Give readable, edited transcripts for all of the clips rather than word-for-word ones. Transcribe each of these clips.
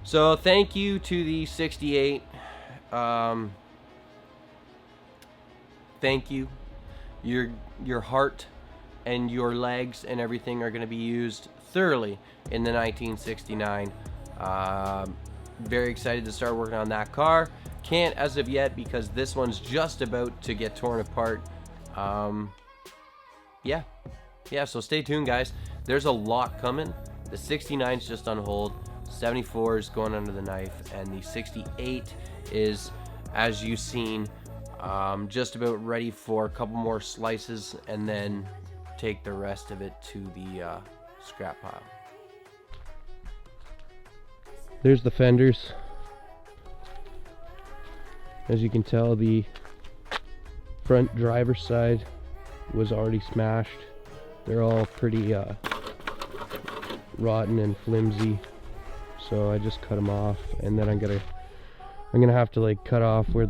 So thank you to the 68. Thank you. Your heart and your legs and everything are going to be used thoroughly in the 1969. Very excited to start working on that car. Can't as of yet because this one's just about to get torn apart. Yeah, so stay tuned, guys. There's a lot coming. The 69's just on hold, 74 is going under the knife, and the 68 is, as you've seen, just about ready for a couple more slices, and then take the rest of it to the scrap pile. There's the fenders. As you can tell, the front driver's side was already smashed. They're all pretty rotten and flimsy, so I just cut them off, and then I'm gonna have to like cut off where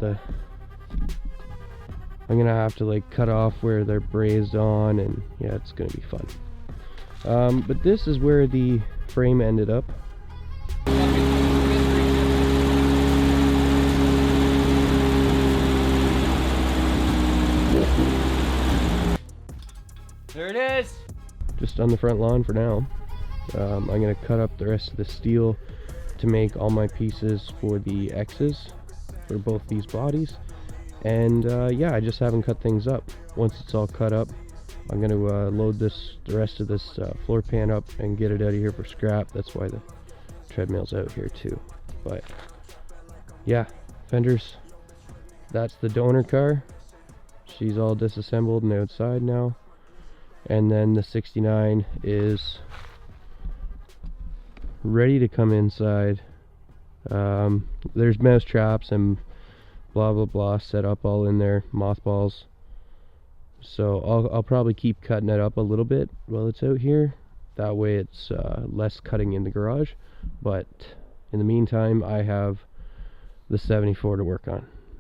they're brazed on, and yeah, it's gonna be fun. But this is where the frame ended up. There it is! Just on the front lawn for now. I'm going to cut up the rest of the steel to make all my pieces for the X's for both these bodies. And yeah, I just haven't cut things up. Once it's all cut up, I'm going to load the rest of this floor pan up and get it out of here for scrap. That's why the treadmill's out here too. But yeah, fenders. That's the donor car. She's all disassembled and outside now. And then the 69 is ready to come inside. There's mouse traps and blah blah blah set up all in there, mothballs. So I'll probably keep cutting it up a little bit while it's out here. That way it's less cutting in the garage. But in the meantime, I have the 74 to work on.